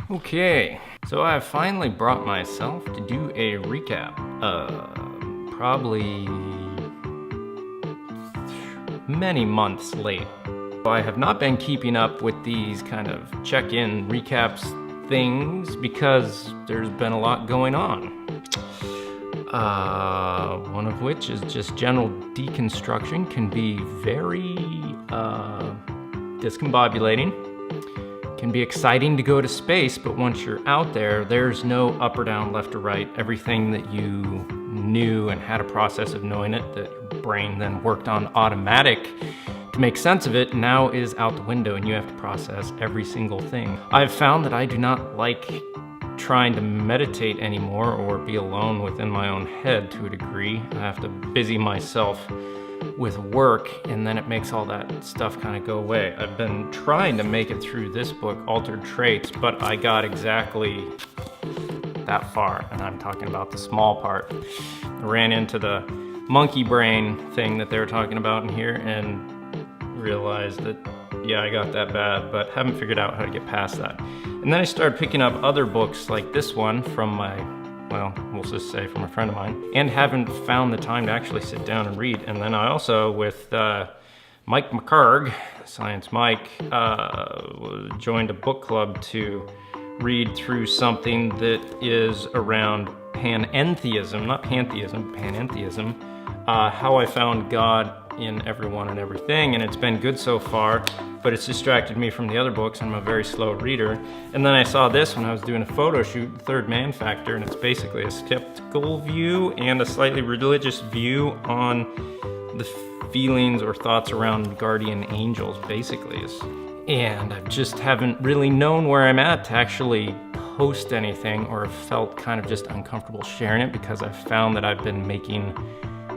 Okay, so I finally brought myself to do a recap. Probably many months late. I have not been keeping up with these kind of check-in recaps things because there's been a lot going on. One of which is just general deconstruction can be very discombobulating. Can be exciting to go to space, but once you're out there, there's no up or down, left or right. Everything that you knew and had a process of knowing it that your brain then worked on automatic to make sense of it now is out the window, and you have to process every single thing. I've found that I do not like trying to meditate anymore or be alone within my own head to a degree. I have to busy myself with work, and then it makes all that stuff kind of go away. I've been trying to make it through this book, Altered Traits, but I got exactly that far, and I'm talking about the small part. I ran into the monkey brain thing that they were talking about in here and realized that, yeah, I got that bad, but haven't figured out how to get past that. And then I started picking up other books like this one from we'll just say from a friend of mine, and haven't found the time to actually sit down and read. And then I also, with Mike McCarg, Science Mike, joined a book club to read through something that is around panentheism, not pantheism, panentheism, how I found God in everyone and everything, and it's been good so far, but it's distracted me from the other books. I'm a very slow reader. And then I saw this when I was doing a photo shoot, The Third Man Factor, and it's basically a skeptical view and a slightly religious view on the feelings or thoughts around guardian angels, basically. And I just haven't really known where I'm at to actually post anything, or felt kind of just uncomfortable sharing it, because I've found that I've been making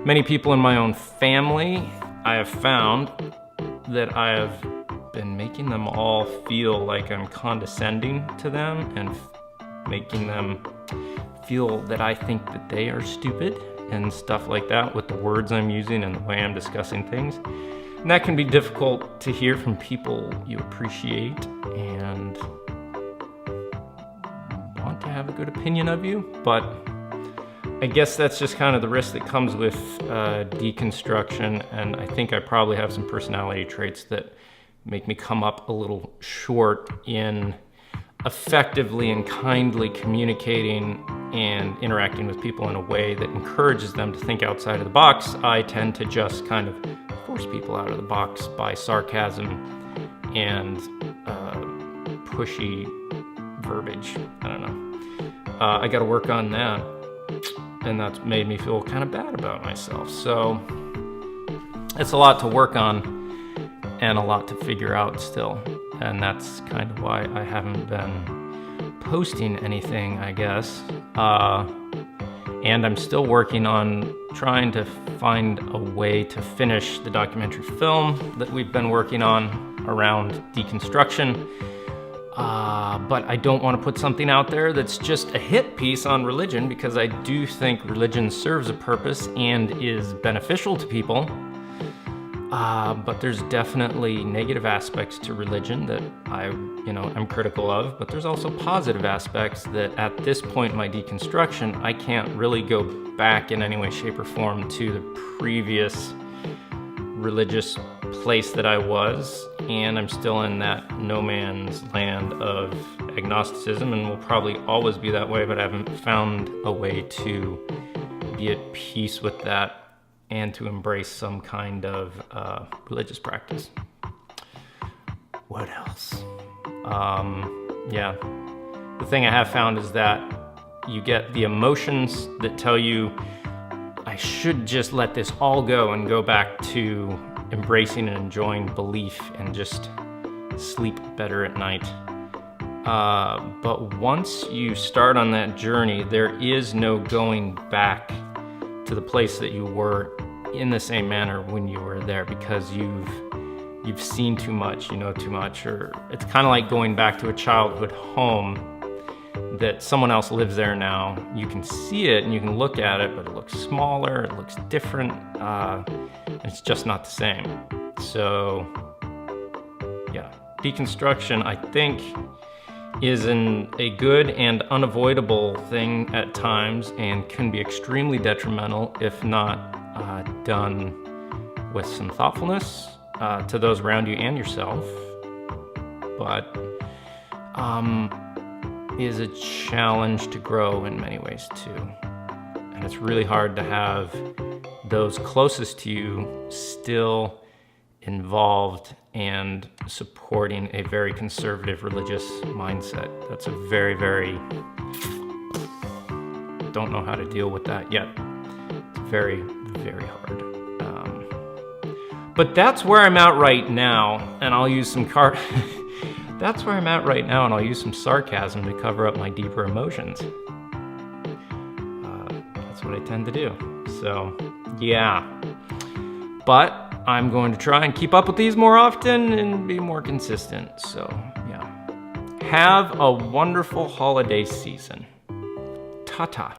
many people in my own family, I have found that I have been making them all feel like I'm condescending to them and making them feel that I think that they are stupid and stuff like that with the words I'm using and the way I'm discussing things. And that can be difficult to hear from people you appreciate and want to have a good opinion of you, but I guess that's just kind of the risk that comes with deconstruction, and I think I probably have some personality traits that make me come up a little short in effectively and kindly communicating and interacting with people in a way that encourages them to think outside of the box. I tend to just kind of force people out of the box by sarcasm and pushy verbiage. I don't know. I got to work on that. And that's made me feel kind of bad about myself. So it's a lot to work on and a lot to figure out still. And that's kind of why I haven't been posting anything, I guess. And I'm still working on trying to find a way to finish the documentary film that we've been working on around deconstruction. But I don't want to put something out there that's just a hit piece on religion, because I do think religion serves a purpose and is beneficial to people. But there's definitely negative aspects to religion that I'm critical of, but there's also positive aspects that at this point in my deconstruction, I can't really go back in any way, shape, or form to the previous religious place that I was, and I'm still in that no man's land of agnosticism, and will probably always be that way, but I haven't found a way to be at peace with that and to embrace some kind of religious practice. What else? The thing I have found is that you get the emotions that tell you I should just let this all go and go back to embracing and enjoying belief and just sleep better at night. But once you start on that journey, there is no going back to the place that you were in the same manner when you were there, because you've seen too much, you know too much, or it's kind of like going back to a childhood home that someone else lives there now. You can see it and you can look at it, but it looks smaller, it looks different, it's just not the same. So yeah, deconstruction, I think, is a good and unavoidable thing at times and can be extremely detrimental if not done with some thoughtfulness to those around you and yourself, but is a challenge to grow in many ways too. And it's really hard to have those closest to you still involved and supporting a very conservative religious mindset. That's a very, don't know how to deal with that yet. It's very, very hard. But that's where I'm at right now, and I'll use some that's where I'm at right now, and I'll use some sarcasm to cover up my deeper emotions. That's what I tend to do. So, yeah. But I'm going to try and keep up with these more often and be more consistent. So, yeah. Have a wonderful holiday season. Ta-ta.